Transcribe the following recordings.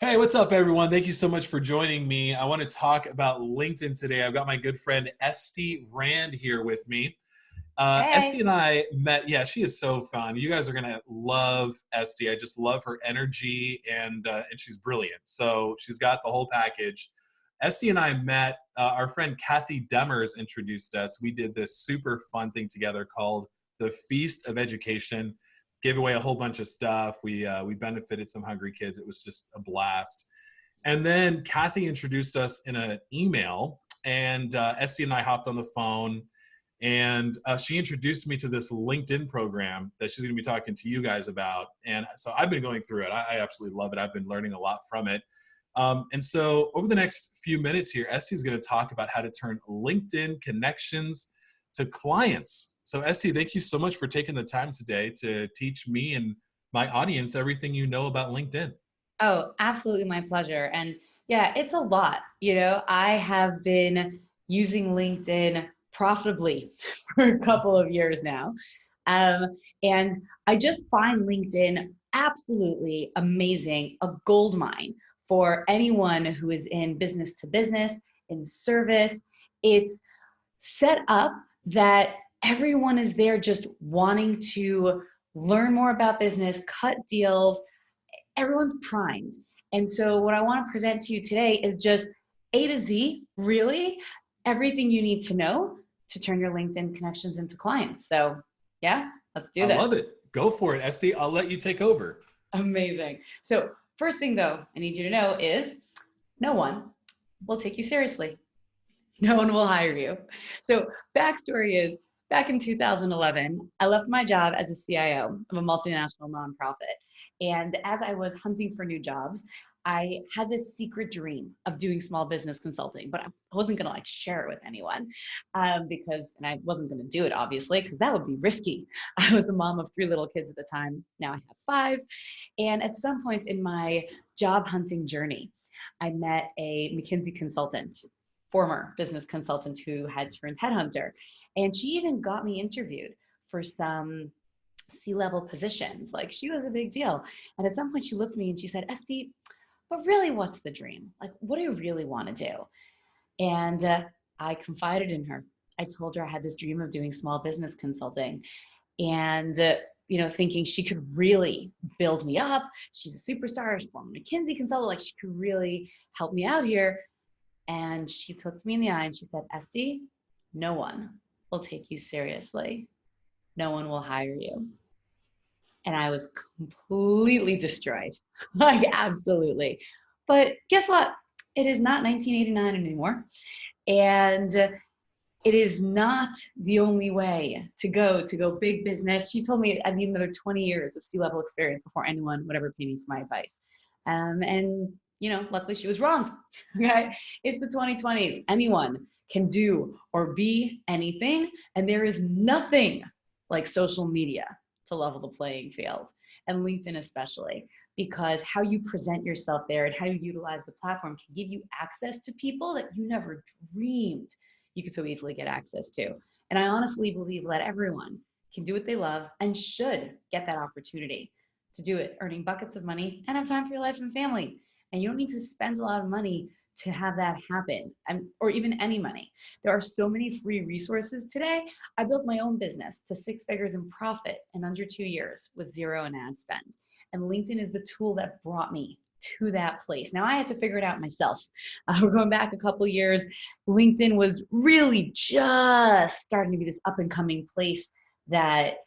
Hey, what's up, everyone? Thank you so much for joining me. I want to talk about LinkedIn today. I've got my good friend Estie Rand here with me. Estie Hey. and I met. Yeah, she is so fun. You guys are gonna love Estie. I just love her energy, and she's brilliant. So she's got the whole package. Estie and I met. Our friend Kathy Demers introduced us. We did this super fun thing together called the Feast of Education. Gave away a whole bunch of stuff. We benefited some hungry kids. It was just a blast. And then Kathy introduced us in an email, and Estie and I hopped on the phone, and she introduced me to this LinkedIn program that she's going to be talking to you guys about. And so I've been going through it. I absolutely love it. I've been learning a lot from it. And so over the next few minutes here, Estie is going to talk about how to turn LinkedIn connections to clients. So Estie, thank you so much for taking the time today to teach me and my audience everything you know about LinkedIn. Oh, absolutely my pleasure. And yeah, it's a lot. I have been using LinkedIn profitably for a couple of years now. And I just find LinkedIn absolutely amazing, a gold mine for anyone who is in business to business, in service. It's set up that everyone is there just wanting to learn more about business, cut deals. Everyone's primed. And so what I want to present to you today is just A to Z, really, everything you need to know to turn your LinkedIn connections into clients. So yeah, let's I do love this. it. Go for it, Estie. I'll let you take over. Amazing. So first thing though, I need you to know is no one will take you seriously. No one will hire you. So backstory is back in 2011, I left my job as a CIO of a multinational nonprofit. And as I was hunting for new jobs, I had this secret dream of doing small business consulting, but I wasn't going to share it with anyone and I wasn't going to do it obviously because that would be risky. I was a mom of three little kids at the time. Now I have five. And at some point in my job hunting journey, I met a McKinsey consultant, former business consultant who had turned headhunter. And she even got me interviewed for some C-level positions. Like she was a big deal. And at some point she looked at me and she said, Estie, but really what's the dream? Like, what do you really want to do? And I confided in her. I told her I had this dream of doing small business consulting and thinking she could really build me up. She's a superstar. She's former McKinsey consultant. Like she could really help me out here. And she looked me in the eye and she said, Estie, no one will take you seriously. No one will hire you. And I was completely destroyed. Like, absolutely. But guess what? It is not 1989 anymore. And it is not the only way to go big business. She told me I'd need another 20 years of C-level experience before anyone would ever pay me for my advice. And luckily she was wrong. Okay, it's the 2020s. Anyone can do or be anything, and there is nothing like social media to level the playing field, and LinkedIn especially, because how you present yourself there and how you utilize the platform can give you access to people that you never dreamed you could so easily get access to. And I honestly believe that everyone can do what they love and should get that opportunity to do it, earning buckets of money and have time for your life and family. And you don't need to spend a lot of money to have that happen, or even any money. There are so many free resources today. I built my own business to 6 figures in profit in under 2 years with zero in ad spend. And LinkedIn is the tool that brought me to that place. Now I had to figure it out myself. We're going back a couple years. LinkedIn was really just starting to be this up and coming place that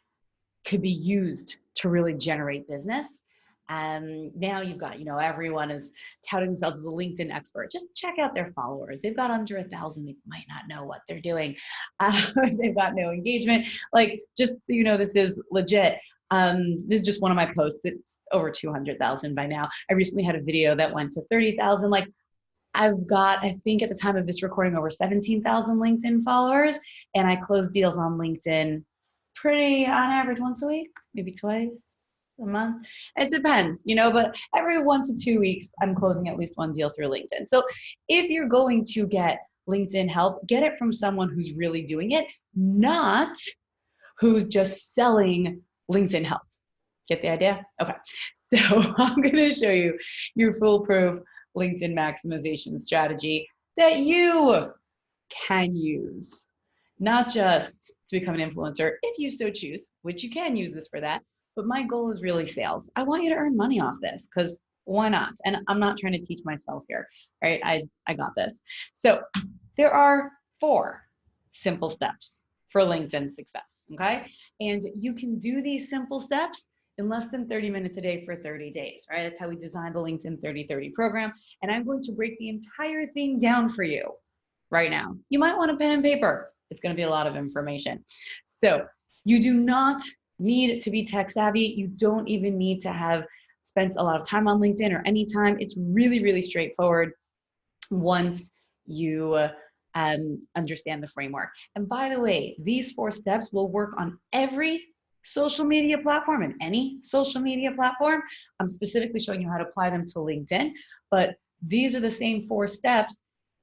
could be used to really generate business. Now you've got, everyone is touting themselves as a LinkedIn expert. Just check out their followers. They've got under 1,000. They might not know what they're doing. They've got no engagement. Like, just so you know, this is legit. This is just one of my posts. It's over 200,000 by now. I recently had a video that went to 30,000. Like, I've got, I think at the time of this recording, over 17,000 LinkedIn followers, and I close deals on LinkedIn pretty on average once a week, maybe twice a month. It depends, but every 1 to 2 weeks, I'm closing at least one deal through LinkedIn. So if you're going to get LinkedIn help, get it from someone who's really doing it, not who's just selling LinkedIn help. Get the idea? Okay. So I'm going to show you your foolproof LinkedIn maximization strategy that you can use, not just to become an influencer, if you so choose, which you can use this for that. But my goal is really sales. I want you to earn money off this because why not? And I'm not trying to teach myself here, right? I got this. So there are 4 simple steps for LinkedIn success, okay? And you can do these simple steps in less than 30 minutes a day for 30 days, right? That's how we designed the LinkedIn 30/30 program. And I'm going to break the entire thing down for you right now. You might want a pen and paper. It's going to be a lot of information. So you do not need to be tech savvy. You don't even need to have spent a lot of time on LinkedIn or any time. It's really, really straightforward once you understand the framework. And by the way, these 4 steps will work on every social media platform and any social media platform. I'm specifically showing you how to apply them to LinkedIn, but these are the same 4 steps: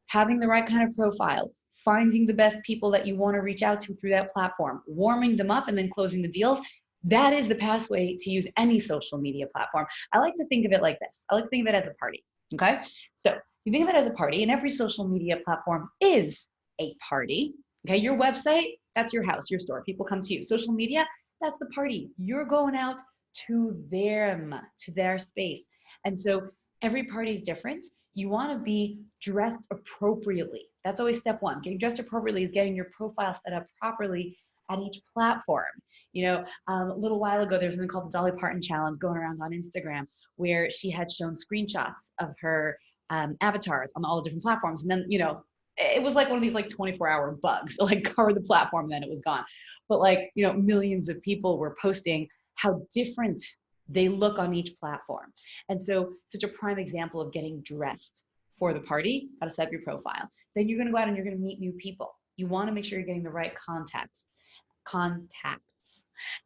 having the right kind of profile, finding the best people that you want to reach out to through that platform, warming them up, and then closing the deals. That is the pathway to use any social media platform. I like to think of it like this. I like to think of it as a party, okay? So you think of it as a party, and every social media platform is a party, okay? Your website, that's your house, your store. People come to you. Social media, that's the party. You're going out to them, to their space. And so every party is different. You want to be dressed appropriately. That's always step 1. Getting dressed appropriately is getting your profile set up properly at each platform. You know, a little while ago, there was something called the Dolly Parton Challenge going around on Instagram, where she had shown screenshots of her avatars on all the different platforms. And then, you know, it was like one of these like 24-hour bugs that like covered the platform and then it was gone. But like, you know, millions of people were posting how different they look on each platform. And so such a prime example of getting dressed for the party, got to set up your profile. Then you're going to go out and you're going to meet new people. You want to make sure you're getting the right contacts.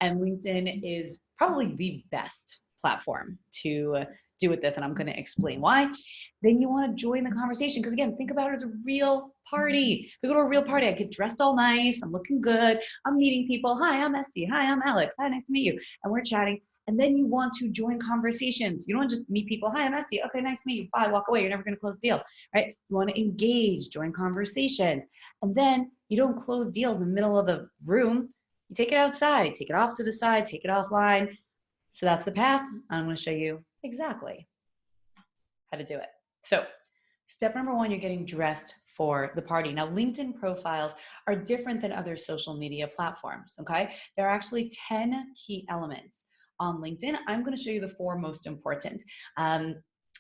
And LinkedIn is probably the best platform to do with this, and I'm going to explain why. Then you want to join the conversation, because again, think about it as a real party. If we go to a real party, I get dressed all nice, I'm looking good, I'm meeting people. Hi, I'm Estie. Hi, I'm Alex. Hi, nice to meet you. And we're chatting. And then you want to join conversations. You don't just meet people. Hi, I'm Estie. Okay, nice to meet you. Bye, walk away. You're never going to close the deal, right? You want to engage, join conversations. And then you don't close deals in the middle of the room. You take it outside, take it off to the side, take it offline. So that's the path. I'm going to show you exactly how to do it. So step number 1, you're getting dressed for the party. Now, LinkedIn profiles are different than other social media platforms, okay? There are actually 10 key elements on LinkedIn. I'm going to show you the 4 most important.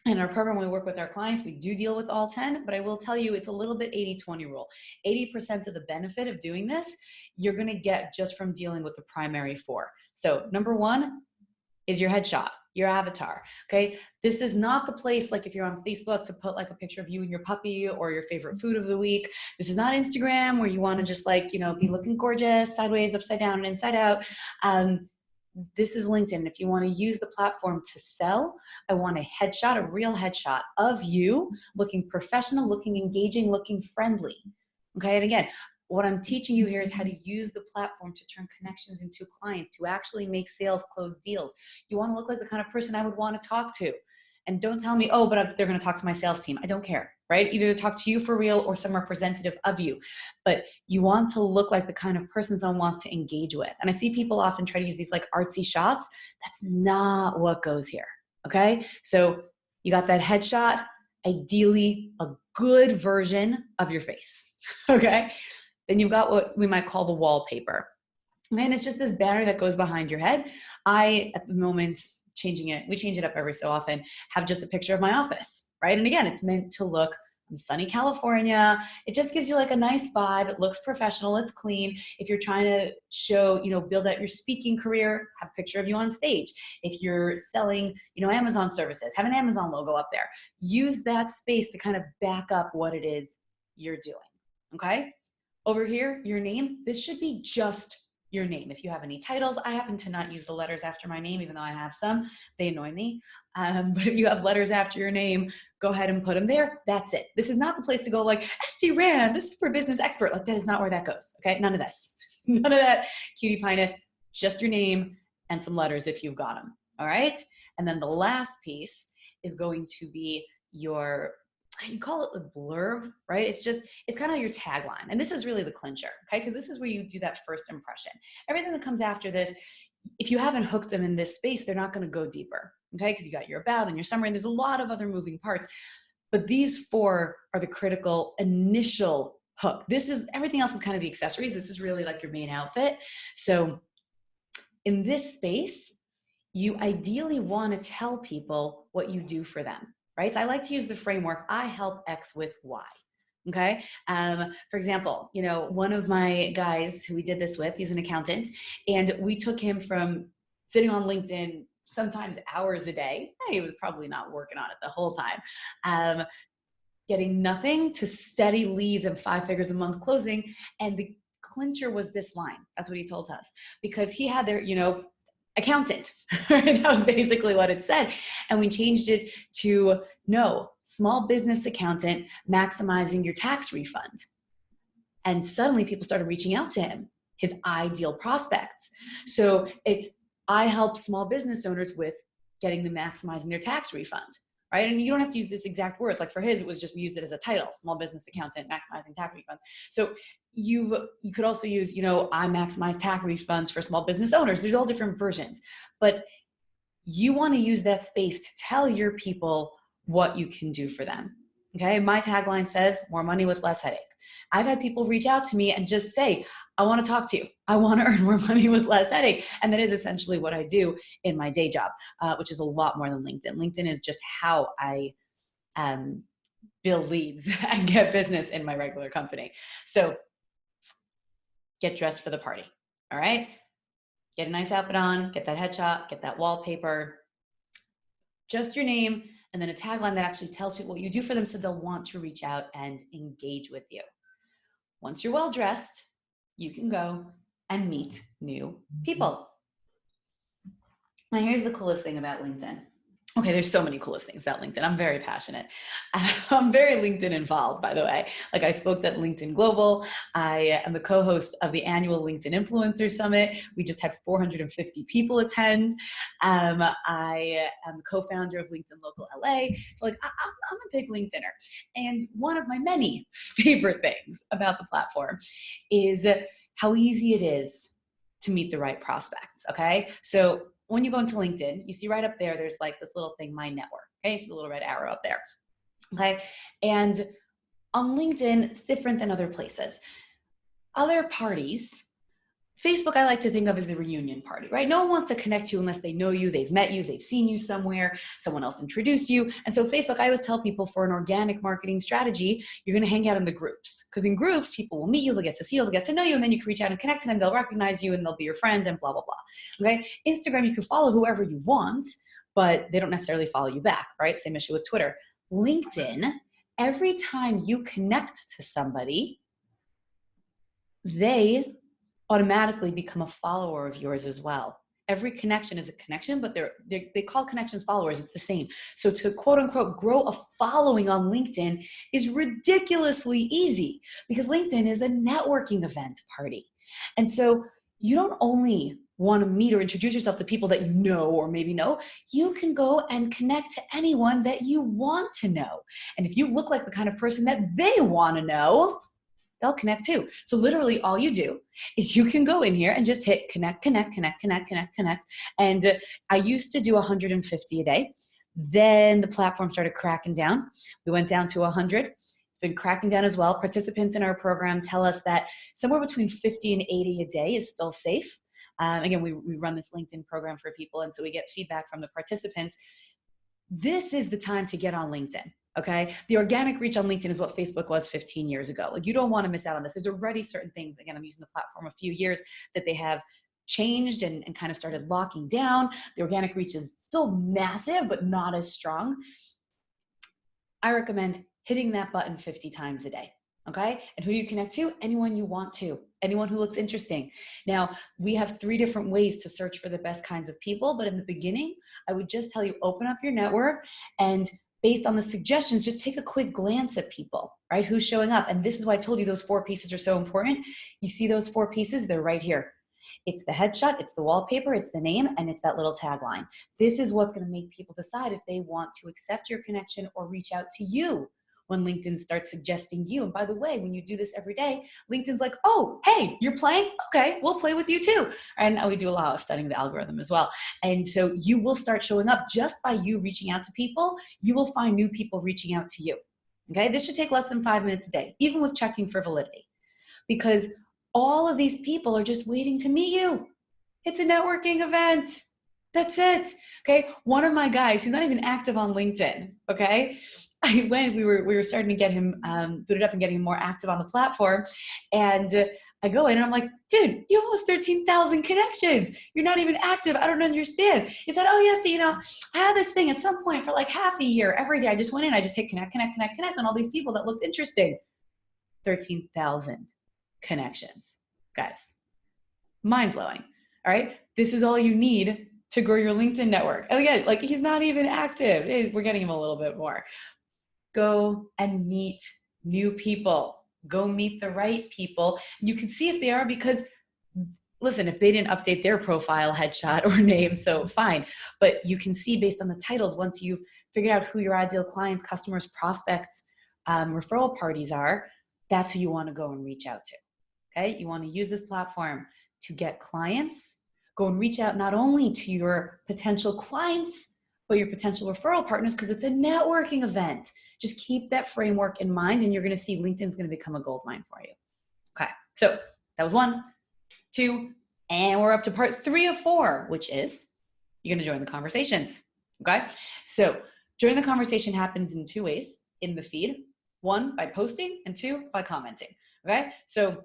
In our program, when we work with our clients, we do deal with all 10, but I will tell you it's a little bit 80-20 rule. 80% of the benefit of doing this, you're going to get just from dealing with the primary 4. So number 1 is your headshot, your avatar, okay? This is not the place, like if you're on Facebook, to put like a picture of you and your puppy or your favorite food of the week. This is not Instagram where you want to just like, you know, be looking gorgeous, sideways, upside down, and inside out. This is LinkedIn. If you want to use the platform to sell, I want a headshot, a real headshot of you looking professional, looking engaging, looking friendly. Okay. And again, what I'm teaching you here is how to use the platform to turn connections into clients, to actually make sales, close deals. You want to look like the kind of person I would want to talk to. And don't tell me, oh, but they're going to talk to my sales team. I don't care, right? Either talk to you for real or some representative of you. But you want to look like the kind of person someone wants to engage with. And I see people often try to use these like artsy shots. That's not what goes here, okay? So you got that headshot, ideally a good version of your face, okay? Then you've got what we might call the wallpaper. And it's just this banner that goes behind your head. I, at the moment, we change it up every so often, have just a picture of my office, right? And again, it's meant to look, I'm sunny California. It just gives you like a nice vibe. It looks professional, it's clean. If you're trying to show, you know, build out your speaking career, have a picture of you on stage. If you're selling, you know, Amazon services, have an Amazon logo up there. Use that space to kind of back up what it is you're doing, okay? Over here, your name, this should be just your name. If you have any titles, I happen to not use the letters after my name, even though I have some. They annoy me. But if you have letters after your name, go ahead and put them there. That's it. This is not the place to go like, Estie Rand, the super business expert. Like, that is not where that goes, okay? None of this. None of that cutie pie-ness. Just your name and some letters if you've got them. All right. And then the last piece is going to be your, you call it the blurb, right? It's kind of your tagline. And this is really the clincher, okay? Because this is where you do that first impression. Everything that comes after this, if you haven't hooked them in this space, they're not going to go deeper, okay? Because you got your about and your summary, and there's a lot of other moving parts. But these four are the critical initial hook. Everything else is kind of the accessories. This is really like your main outfit. So in this space, you ideally want to tell people what you do for them, right? So I like to use the framework, I help X with Y. Okay. For example, one of my guys who we did this with, he's an accountant, and we took him from sitting on LinkedIn sometimes hours a day. He was probably not working on it the whole time. Getting nothing to steady leads and 5 figures a month closing. And the clincher was this line. That's what he told us, because he had their, accountant. That was basically what it said. And we changed it to small business accountant maximizing your tax refund. And suddenly people started reaching out to him, his ideal prospects. So I help small business owners with getting them maximizing their tax refund. Right? And you don't have to use this exact words. Like for his, it was just, we used it as a title, small business accountant maximizing tax refunds. So you could also use, I maximize tax refunds for small business owners. There's all different versions, but you want to use that space to tell your people what you can do for them. Okay. My tagline says more money with less headache. I've had people reach out to me and just say, I want to talk to you. I want to earn more money with less headache. And that is essentially what I do in my day job, which is a lot more than LinkedIn. LinkedIn is just how I build leads and get business in my regular company. So get dressed for the party. All right. Get a nice outfit on, get that headshot, get that wallpaper, just your name, and then a tagline that actually tells people what you do for them so they'll want to reach out and engage with you. Once you're well dressed, you can go and meet new people. Now, here's the coolest thing about LinkedIn. Okay, there's so many coolest things about LinkedIn. I'm very passionate. I'm very LinkedIn involved, by the way. Like I spoke at LinkedIn Global. I am the co-host of the annual LinkedIn Influencer Summit. We just had 450 people attend. I am the co-founder of LinkedIn Local LA. So like I'm a big LinkedIner. And one of my many favorite things about the platform is how easy it is to meet the right prospects, okay? So when you go into LinkedIn, you see right up there, there's like this little thing, My Network, okay? It's the little red arrow up there, okay? And on LinkedIn, it's different than other places. Other parties, Facebook, I like to think of as the reunion party, right? No one wants to connect to you unless they know you, they've met you, they've seen you somewhere, someone else introduced you. And so Facebook, I always tell people for an organic marketing strategy, you're going to hang out in the groups, because in groups, people will meet you, they'll get to see you, they'll get to know you, and then you can reach out and connect to them, they'll recognize you, and they'll be your friend, and blah, blah, blah. Okay? Instagram, you can follow whoever you want, but they don't necessarily follow you back, right? Same issue with Twitter. LinkedIn, every time you connect to somebody, they automatically become a follower of yours as well. Every connection is a connection, but they call connections followers. It's the same. So to quote unquote grow a following on LinkedIn is ridiculously easy because LinkedIn is a networking event party. And so you don't only want to meet or introduce yourself to people that you know or maybe know, you can go and connect to anyone that you want to know. And if you look like the kind of person that they want to know, they'll connect too. So literally all you do is you can go in here and just hit connect, connect, connect, connect, connect, connect. And I used to do 150 a day. Then the platform started cracking down. We went down to 100. It's been cracking down as well. Participants in our program tell us that somewhere between 50 and 80 a day is still safe. Again, we run this LinkedIn program for people. And so we get feedback from the participants. This is the time to get on LinkedIn. Okay. The organic reach on LinkedIn is what Facebook was 15 years ago. Like you don't want to miss out on this. There's already certain things, again, I'm using the platform a few years that they have changed and kind of started locking down. The organic reach is still massive, but not as strong. I recommend hitting that button 50 times a day. Okay. And who do you connect to? Anyone you want to, anyone who looks interesting. Now we have 3 different ways to search for the best kinds of people. But in the beginning, I would just tell you, open up your network and based on the suggestions, just take a quick glance at people, right? Who's showing up. And this is why I told you those 4 pieces are so important. You see those 4 pieces, they're right here. It's the headshot, it's the wallpaper, it's the name, and it's that little tagline. This is what's going to make people decide if they want to accept your connection or reach out to you when LinkedIn starts suggesting you. And by the way, when you do this every day, LinkedIn's like, oh, hey, you're playing? Okay, we'll play with you too. And we do a lot of studying the algorithm as well. And so you will start showing up just by you reaching out to people. You will find new people reaching out to you. Okay, this should take less than 5 minutes a day, even with checking for validity, because all of these people are just waiting to meet you. It's a networking event. That's it. Okay. One of my guys who's not even active on LinkedIn. Okay. We were starting to get him booted up and getting him more active on the platform. And I go in and I'm like, dude, you have almost 13,000 connections. You're not even active. I don't understand. He said, oh yeah, so I had this thing at some point for like half a year. Every day I just went in, I just hit connect on all these people that looked interesting. 13,000 connections, guys. Mind blowing. All right. This is all you need to grow your LinkedIn network. And again, like he's not even active. We're getting him a little bit more. Go and meet new people. Go meet the right people. You can see if they are, because listen, if they didn't update their profile, headshot, or name, so fine. But you can see based on the titles, once you've figured out who your ideal clients, customers, prospects, referral parties are, that's who you want to go and reach out to. Okay. You want to use this platform to get clients. Go and reach out not only to your potential clients, but your potential referral partners, because it's a networking event. Just keep that framework in mind, and you're going to see LinkedIn's going to become a gold mine for you. Okay. So that was 1, 2, and we're up to part 3 of 4, which is you're going to join the conversations. Okay. So joining the conversation happens in 2 ways in the feed. 1, by posting, and 2, by commenting. Okay. So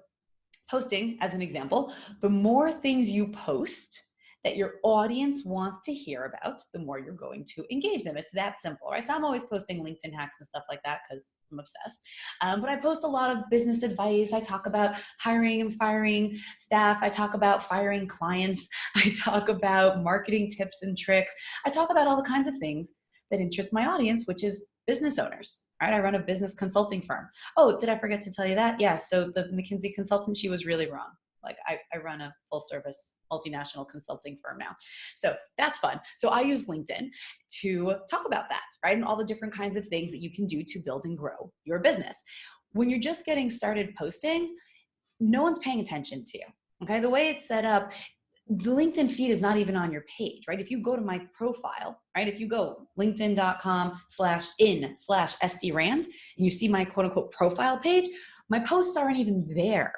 posting, as an example, the more things you post that your audience wants to hear about, the more you're going to engage them. It's that simple, right? So I'm always posting LinkedIn hacks and stuff like that because I'm obsessed. But I post a lot of business advice. I talk about hiring and firing staff. I talk about firing clients. I talk about marketing tips and tricks. I talk about all the kinds of things that interest my audience, which is business owners. Right? I run a business consulting firm. Oh, did I forget to tell you that? Yeah. So the McKinsey consultant, she was really wrong. Like I run a full service multinational consulting firm now. So that's fun. So I use LinkedIn to talk about that, right? And all the different kinds of things that you can do to build and grow your business. When you're just getting started posting, no one's paying attention to you. Okay. The way it's set up, the LinkedIn feed is not even on your page, right? If you go to my profile, right? If you go linkedin.com/in/Estie Rand and you see my quote unquote profile page, my posts aren't even there.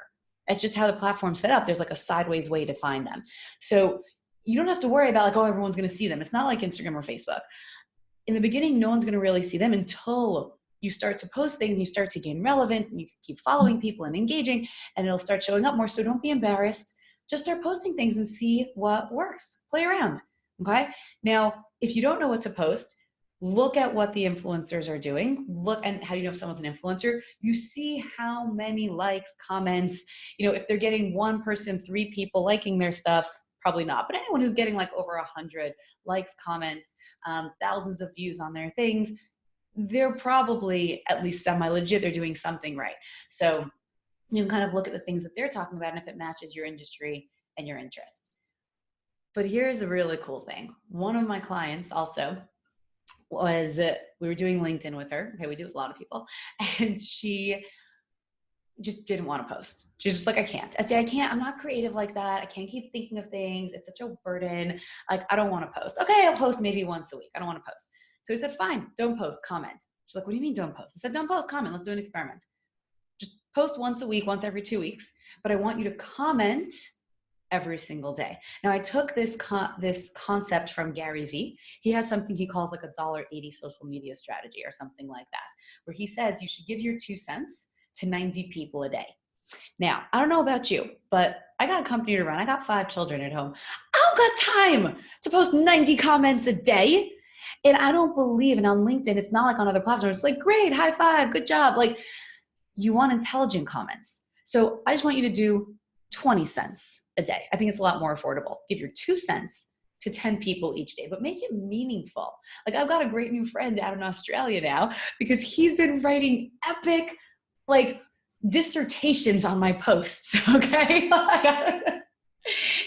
It's just how the platform's set up. There's like a sideways way to find them. So you don't have to worry about like, oh, everyone's going to see them. It's not like Instagram or Facebook. In the beginning, no one's going to really see them until you start to post things and you start to gain relevance and you keep following people and engaging, and it'll start showing up more. So don't be embarrassed. Just start posting things and see what works. Play around. Okay. Now, if you don't know what to post, look at what the influencers are doing. Look, and how do you know if someone's an influencer? You see how many likes, comments, if they're getting 1 person, 3 people liking their stuff, probably not. But anyone who's getting like over 100 likes, comments, thousands of views on their things, they're probably at least semi-legit. They're doing something right. So you can kind of look at the things that they're talking about and if it matches your industry and your interest. But here's a really cool thing. One of my clients also was, we were doing LinkedIn with her. Okay, we do with a lot of people. And she just didn't want to post. She's just like, I can't. Estie, I can't. I'm not creative like that. I can't keep thinking of things. It's such a burden. Like, I don't want to post. Okay, I'll post maybe once a week. I don't want to post. So we said, fine, don't post, comment. She's like, what do you mean don't post? I said, don't post, comment. Let's do an experiment. Just post once a week, once every 2 weeks, but I want you to comment every single day. Now, I took this concept from Gary Vee. He has something he calls like a $1.80 social media strategy or something like that, where he says you should give your 2 cents to 90 people a day. Now, I don't know about you, but I got a company to run. I got 5 children at home. I don't got time to post 90 comments a day. And I don't believe, and on LinkedIn, it's not like on other platforms. It's like, great, high five, good job. Like, you want intelligent comments. So I just want you to do 20 cents a day. I think it's a lot more affordable. Give your 2 cents to 10 people each day, but make it meaningful. Like, I've got a great new friend out in Australia now because he's been writing epic, like, dissertations on my posts. Okay.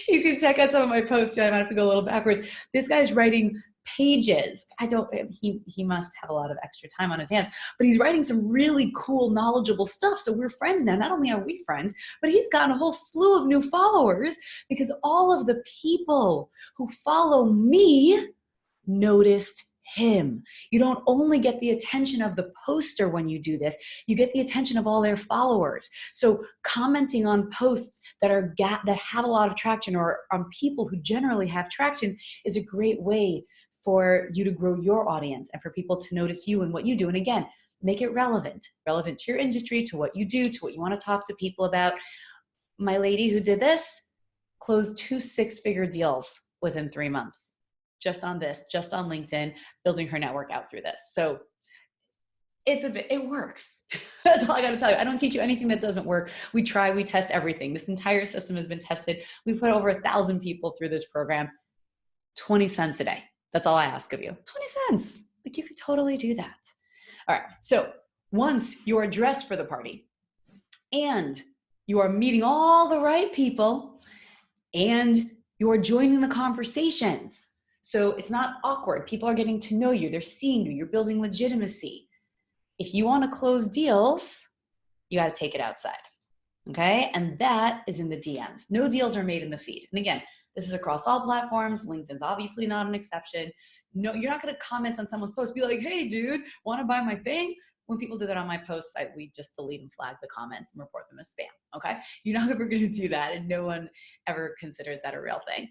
You can check out some of my posts. I might have to go a little backwards. This guy's writing pages. He must have a lot of extra time on his hands, but he's writing some really cool, knowledgeable stuff. So we're friends now. Not only are we friends, but he's gotten a whole slew of new followers because all of the people who follow me noticed him. You don't only get the attention of the poster when you do this, you get the attention of all their followers. So commenting on posts that have a lot of traction, or on people who generally have traction, is a great way for you to grow your audience and for people to notice you and what you do. And again, make it relevant to your industry, to what you do, to what you want to talk to people about. My lady who did this closed 2 6-figure deals within 3 months. Just on LinkedIn, building her network out through this. So it works. That's all I got to tell you. I don't teach you anything that doesn't work. We test everything. This entire system has been tested. We've put over 1,000 people through this program. 20 cents a day. That's all I ask of you. 20 cents. Like, you could totally do that. All right. So once you're dressed for the party and you are meeting all the right people and you're joining the conversations, so it's not awkward. People are getting to know you. They're seeing you. You're building legitimacy. If you want to close deals, you got to take it outside. Okay? And that is in the DMs. No deals are made in the feed. And again, this is across all platforms. LinkedIn's obviously not an exception. No, you're not going to comment on someone's post, be like, hey, dude, want to buy my thing? When people do that on my posts, we just delete and flag the comments and report them as spam. Okay? You're not ever going to do that. And no one ever considers that a real thing.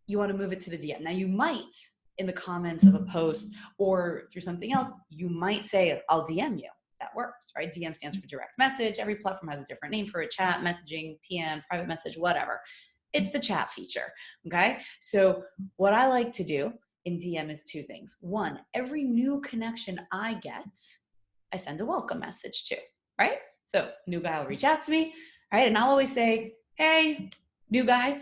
You want to move it to the DM. Now, you might, in the comments of a post or through something else, you might say, I'll DM you. That works, right? DM stands for direct message. Every platform has a different name for it: chat, messaging, PM, private message, whatever. It's the chat feature, okay? So what I like to do in DM is 2 things. 1, every new connection I get, I send a welcome message to, right? So new guy will reach out to me, right? And I'll always say, hey, new guy,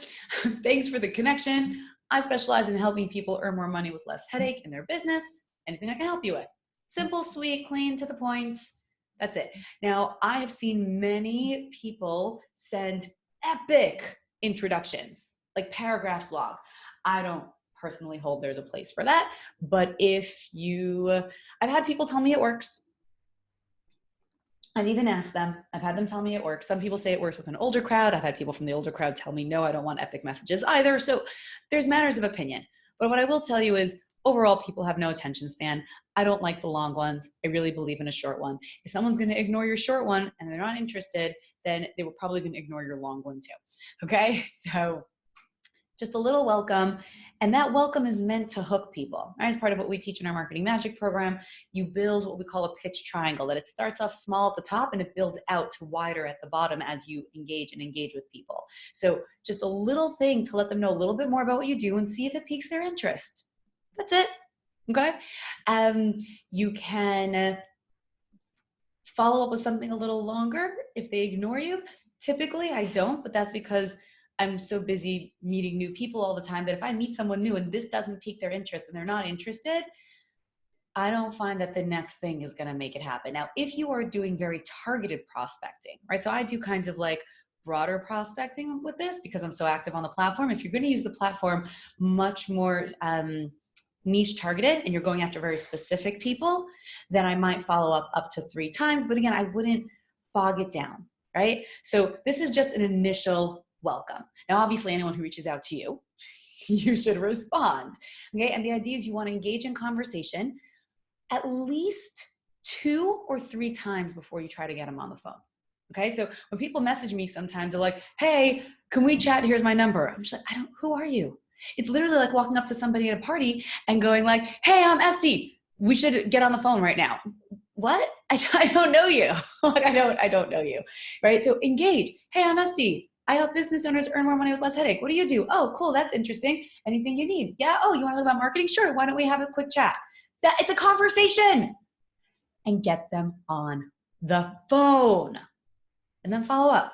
thanks for the connection. I specialize in helping people earn more money with less headache in their business. Anything I can help you with. Simple, sweet, clean, to the point. That's it. Now, I have seen many people send epic introductions, like paragraphs long. I don't personally hold there's a place for that, but I've had people tell me it works. I've even asked them. I've had them tell me it works. Some people say it works with an older crowd. I've had people from the older crowd tell me, no, I don't want epic messages either. So there's matters of opinion. But what I will tell you is, overall, people have no attention span. I don't like the long ones. I really believe in a short one. If someone's going to ignore your short one and they're not interested, then they were probably going to ignore your long one too. Okay? So just a little welcome. And that welcome is meant to hook people. Right? As part of what we teach in our Marketing Magic program, you build what we call a pitch triangle, that it starts off small at the top and it builds out to wider at the bottom as you engage with people. So just a little thing to let them know a little bit more about what you do and see if it piques their interest. That's it. Okay? You can follow up with something a little longer if they ignore you. Typically, I don't, but that's because I'm so busy meeting new people all the time that if I meet someone new and this doesn't pique their interest and they're not interested, I don't find that the next thing is going to make it happen. Now, if you are doing very targeted prospecting, right? So I do kinds of like broader prospecting with this because I'm so active on the platform. If you're going to use the platform much more niche targeted and you're going after very specific people, then I might follow up to 3 times. But again, I wouldn't bog it down, right? So this is just an initial welcome. Now, obviously, anyone who reaches out to you, you should respond. Okay. And the idea is you want to engage in conversation at least 2 or 3 times before you try to get them on the phone. Okay. So when people message me sometimes, they're like, hey, can we chat? Here's my number. I'm just like, who are you? It's literally like walking up to somebody at a party and going like, hey, I'm Estie. We should get on the phone right now. What? I don't know you. Like, I don't know you. Right. So engage. Hey, I'm Estie. I help business owners earn more money with less headache. What do you do? Oh, cool. That's interesting. Anything you need? Yeah. Oh, you want to learn about marketing? Sure. Why don't we have a quick chat? It's a conversation. And get them on the phone. And then follow up.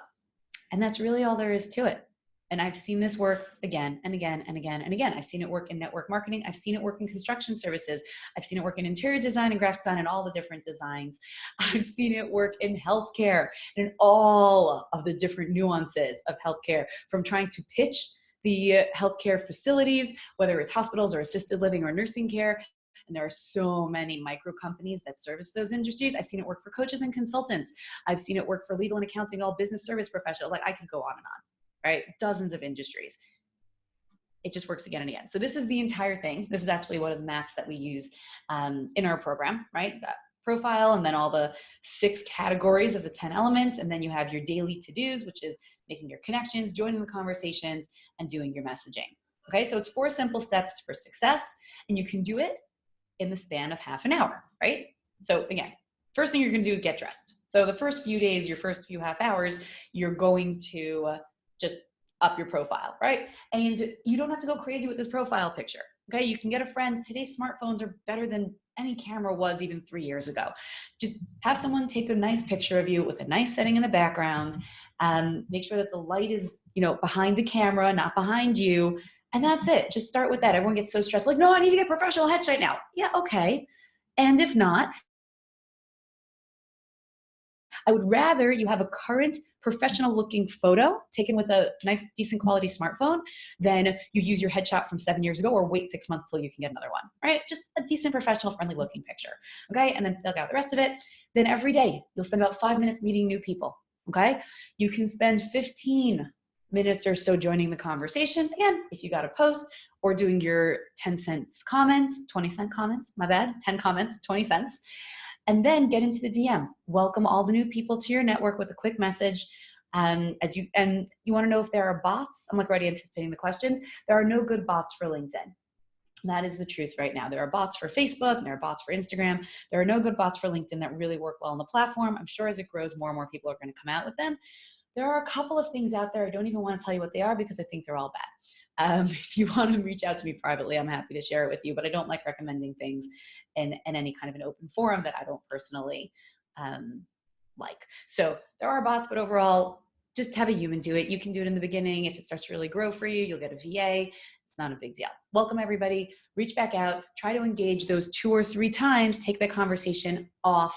And that's really all there is to it. And I've seen this work again and again and again and again. I've seen it work in network marketing. I've seen it work in construction services. I've seen it work in interior design and graphic design and all the different designs. I've seen it work in healthcare and in all of the different nuances of healthcare, from trying to pitch the healthcare facilities, whether it's hospitals or assisted living or nursing care. And there are so many micro companies that service those industries. I've seen it work for coaches and consultants. I've seen it work for legal and accounting, all business service professionals. Like, I could go on and on. Right? Dozens of industries. It just works again and again. So this is the entire thing. This is actually one of the maps that we use in our program, right? That profile, and then all the 6 categories of the 10 elements. And then you have your daily to-dos, which is making your connections, joining the conversations, and doing your messaging. Okay, so it's 4 simple steps for success, and you can do it in the span of half an hour, right? So again, first thing you're gonna do is get dressed. So the first few days, your first few half hours, you're going to just up your profile, right? And you don't have to go crazy with this profile picture, okay? You can get a friend. Today's smartphones are better than any camera was even 3 years ago. Just have someone take a nice picture of you with a nice setting in the background. Make sure that the light is, behind the camera, not behind you. And that's it. Just start with that. Everyone gets so stressed, like, no, I need to get a professional headshot now. Yeah, okay. And if not, I would rather you have a current professional looking photo taken with a nice, decent quality smartphone than you use your headshot from 7 years ago or wait 6 months till you can get another one, right? Just a decent, professional, friendly looking picture, okay? And then fill out the rest of it. Then every day, you'll spend about 5 minutes meeting new people, okay? You can spend 15 minutes or so joining the conversation. Again, if you got a post, or doing your 10 cents comments, 20 cent comments, my bad, 10 comments, 20 cents. And then get into the DM. Welcome all the new people to your network with a quick message. And you want to know if there are bots. I'm like already anticipating the questions. There are no good bots for LinkedIn. That is the truth right now. There are bots for Facebook, and there are bots for Instagram. There are no good bots for LinkedIn that really work well on the platform. I'm sure as it grows, more and more people are going to come out with them. There are a couple of things out there. I don't even want to tell you what they are because I think they're all bad. If you want to reach out to me privately, I'm happy to share it with you, but I don't like recommending things in any kind of an open forum that I don't personally like. So there are bots, but overall, just have a human do it. You can do it in the beginning. If it starts to really grow for you, you'll get a VA. It's not a big deal. Welcome everybody. Reach back out. Try to engage those 2 or 3 times. Take the conversation offline.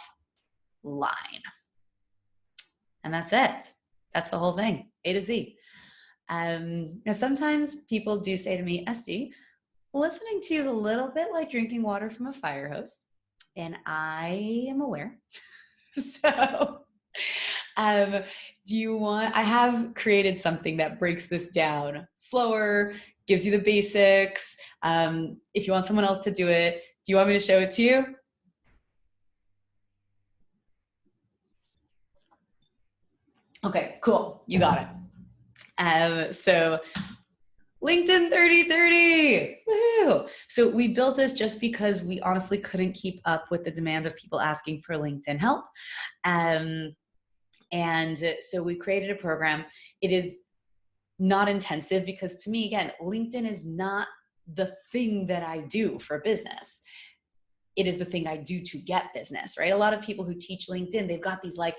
And that's it. That's the whole thing, A to Z. Now sometimes people do say to me, Estie, listening to you is a little bit like drinking water from a fire hose. And I am aware. So I have created something that breaks this down slower, gives you the basics. If you want someone else to do it, do you want me to show it to you? Okay, cool. You got it. So LinkedIn 30/30. Woo! So we built this just because we honestly couldn't keep up with the demand of people asking for LinkedIn help. And so we created a program. It is not intensive because to me, again, LinkedIn is not the thing that I do for business. It is the thing I do to get business, right? A lot of people who teach LinkedIn, they've got these like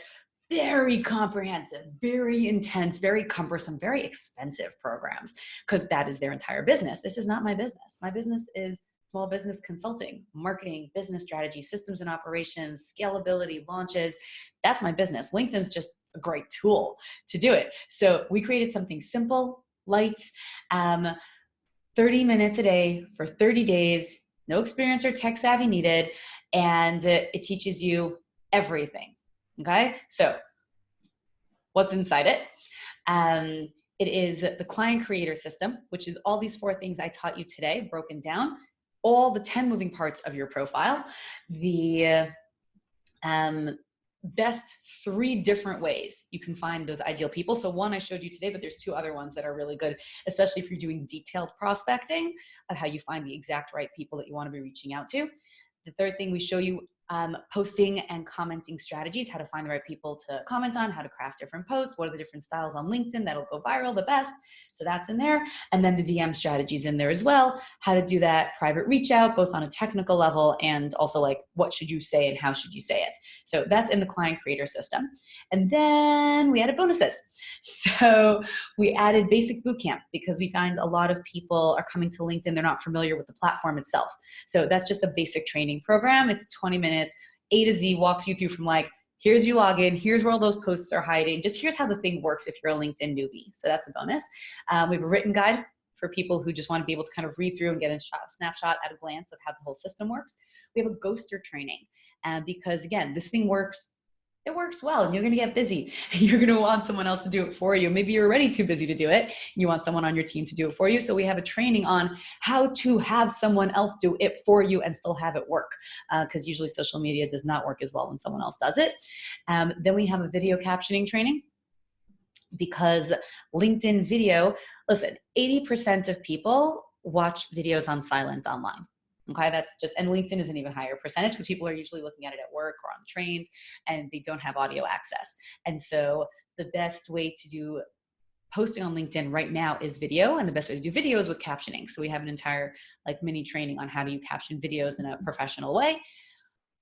very comprehensive, very intense, very cumbersome, very expensive programs because that is their entire business. This is not my business. My business is small business consulting, marketing, business strategy, systems and operations, scalability, launches. That's my business. LinkedIn's just a great tool to do it. So we created something simple, light, 30 minutes a day for 30 days, no experience or tech savvy needed, and it teaches you everything. Okay, so what's inside it? It is the client creator system, which is all these 4 things I taught you today, broken down, all the 10 moving parts of your profile, the best 3 different ways you can find those ideal people. So 1 I showed you today, but there's 2 other ones that are really good, especially if you're doing detailed prospecting of how you find the exact right people that you want to be reaching out to. The 3rd thing we show you posting and commenting strategies, how to find the right people to comment on, how to craft different posts, what are the different styles on LinkedIn that'll go viral the best. So that's in there. And then the DM strategies in there as well, how to do that private reach out, both on a technical level and also like what should you say and how should you say it. So that's in the client creator system. And then we added bonuses. So we added basic bootcamp because we find a lot of people are coming to LinkedIn, they're not familiar with the platform itself. So that's just a basic training program. It's 20 minutes, A to Z, walks you through from like, here's your login, here's where all those posts are hiding, just here's how the thing works if you're a LinkedIn newbie. So that's a bonus. We have a written guide for people who just want to be able to kind of read through and get a snapshot at a glance of how the whole system works. We have a ghoster training because again, this thing works. It works well and you're going to get busy. You're going to want someone else to do it for you. Maybe you're already too busy to do it. You want someone on your team to do it for you. So we have a training on how to have someone else do it for you and still have it work. Because usually social media does not work as well when someone else does it. Then we have a video captioning training because LinkedIn video, listen, 80% of people watch videos on silent online. Okay, that's just, and LinkedIn is an even higher percentage because people are usually looking at it at work or on the trains and they don't have audio access. And so the best way to do posting on LinkedIn right now is video, and the best way to do video is with captioning. So we have an entire like mini training on how do you caption videos in a professional way.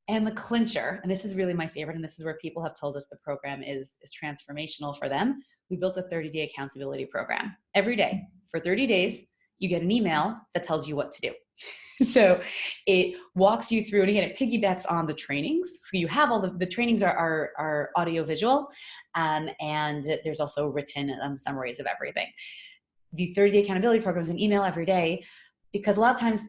And the clincher, and this is really my favorite, and this is where people have told us the program is transformational for them. We built a 30-day accountability program. Every day for 30 days, you get an email that tells you what to do. So it walks you through, and again, it piggybacks on the trainings. So you have all the trainings are audio visual, and there's also written summaries of everything. The 30-day accountability program is an email every day because a lot of times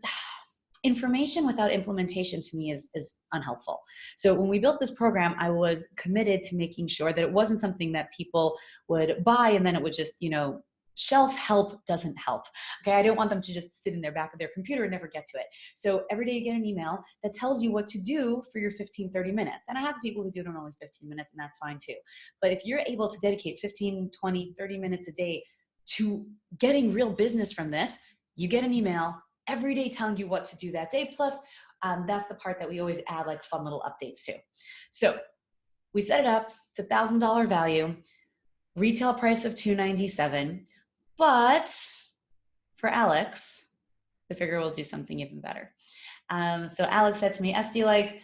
information without implementation to me is unhelpful. So when we built this program, I was committed to making sure that it wasn't something that people would buy and then it would just, shelf help doesn't help. Okay, I don't want them to just sit in their back of their computer and never get to it. So every day you get an email that tells you what to do for your 15, 30 minutes. And I have people who do it in only 15 minutes and that's fine too. But if you're able to dedicate 15, 20, 30 minutes a day to getting real business from this, you get an email every day telling you what to do that day. Plus, that's the part that we always add like fun little updates to. So we set it up. It's $1,000 value, retail price of $297. But for Alex, the figure will do something even better. So Alex said to me, Estie, like,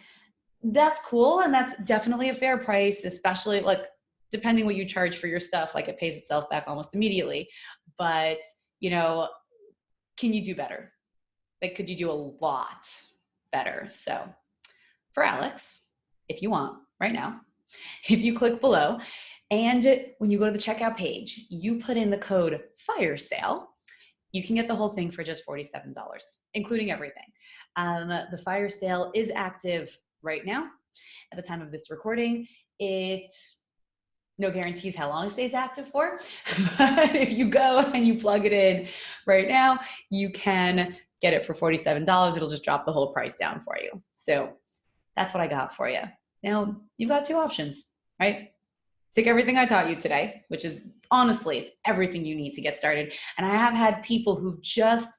that's cool. And that's definitely a fair price, especially like depending what you charge for your stuff, like it pays itself back almost immediately. But, can you do better? Like, could you do a lot better? So for Alex, if you want right now, if you click below, and when you go to the checkout page, you put in the code FIRESALE, you can get the whole thing for just $47, including everything. The fire sale is active right now. At the time of this recording, no guarantees how long it stays active for, but if you go and you plug it in right now, you can get it for $47. It'll just drop the whole price down for you. So that's what I got for you. Now, you've got two options, right? Take everything I taught you today, which is honestly, it's everything you need to get started. And I have had people who've just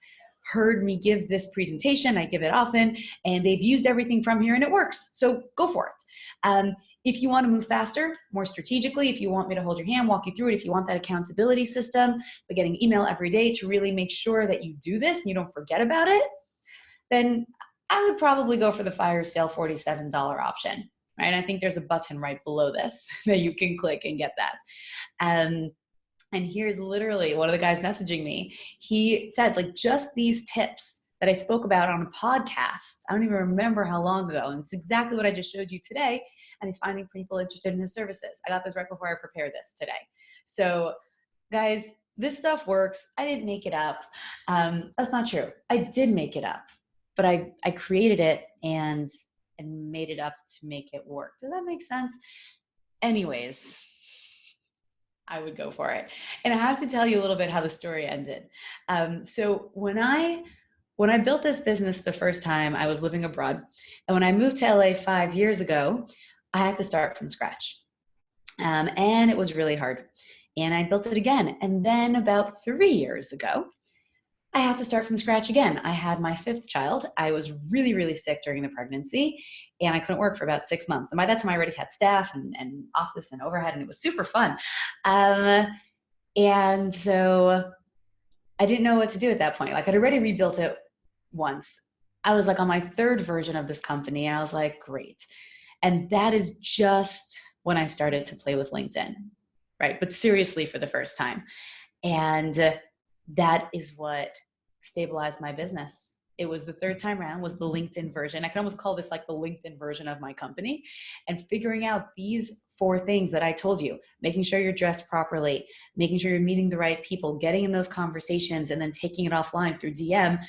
heard me give this presentation. I give it often, and they've used everything from here and it works. So go for it. If you want to move faster, more strategically, if you want me to hold your hand, walk you through it, if you want that accountability system, but getting email every day to really make sure that you do this and you don't forget about it, then I would probably go for the fire sale $47 option. Right? I think there's a button right below this that you can click and get that. And here's literally one of the guys messaging me. He said, like, just these tips that I spoke about on a podcast, I don't even remember how long ago. And it's exactly what I just showed you today. And he's finding people interested in his services. I got this right before I prepared this today. So guys, this stuff works. I didn't make it up. That's not true. I did make it up, but I created it and made it up to make it work. Does that make sense? Anyways, I would go for it. And I have to tell you a little bit how the story ended. So when I built this business the first time, I was living abroad. And when I moved to LA 5 years ago, I had to start from scratch. And it was really hard. And I built it again. And then about 3 years ago, I had to start from scratch again. I had my fifth child. I was really, really sick during the pregnancy and I couldn't work for about 6 months. And by that time, I already had staff and office and overhead, and it was super fun. Um, and so I didn't know what to do at that point. Like I'd already rebuilt it once. I was like on my third version of this company, and I was like, great. And that is just when I started to play with LinkedIn, right? But seriously for the first time. And that is what stabilized my business. It was the third time around, was the LinkedIn version. I can almost call this like the LinkedIn version of my company, and figuring out these four things that I told you: making sure you're dressed properly, making sure you're meeting the right people, getting in those conversations, and then taking it offline through DM.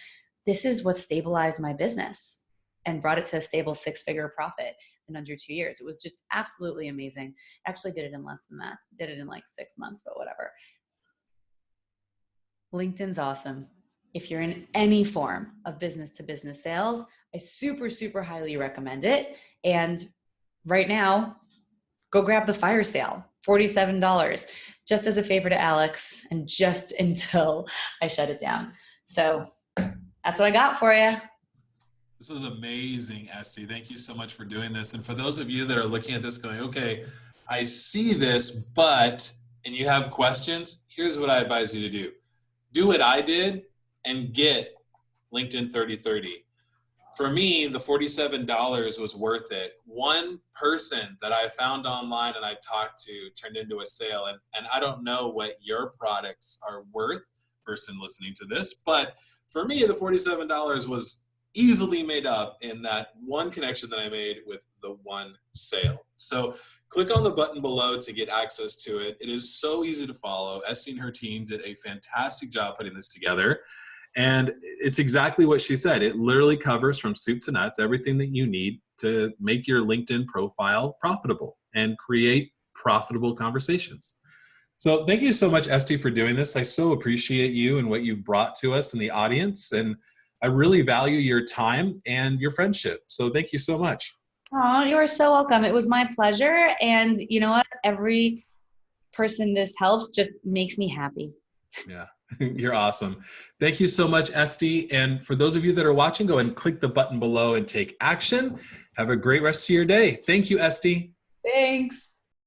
This is what stabilized my business and brought it to a stable 6-figure profit in under 2 years. It was just absolutely amazing. Actually did it in less than that. Did it in like 6 months, but whatever. LinkedIn's awesome. If you're in any form of business to business sales, I super, super highly recommend it. And right now, go grab the fire sale, $47, just as a favor to Alex and just until I shut it down. So that's what I got for you. This was amazing, Estie. Thank you so much for doing this. And for those of you that are looking at this going, okay, I see this, but, and you have questions, here's what I advise you to do. Do what I did and get LinkedIn 3030. For me, the $47 was worth it. One person that I found online and I talked to turned into a sale. And I don't know what your products are worth, person listening to this, but for me, the $47 was easily made up in that one connection that I made with the one sale. So click on the button below to get access to it. It is so easy to follow. Estie and her team did a fantastic job putting this together. And it's exactly what she said. It literally covers from soup to nuts everything that you need to make your LinkedIn profile profitable and create profitable conversations. So thank you so much, Estie, for doing this. I so appreciate you and what you've brought to us in the audience. And I really value your time and your friendship. So thank you so much. Oh, you are so welcome. It was my pleasure. And you know what? Every person this helps just makes me happy. Yeah, you're awesome. Thank you so much, Estie. And for those of you that are watching, go ahead and click the button below and take action. Have a great rest of your day. Thank you, Estie. Thanks.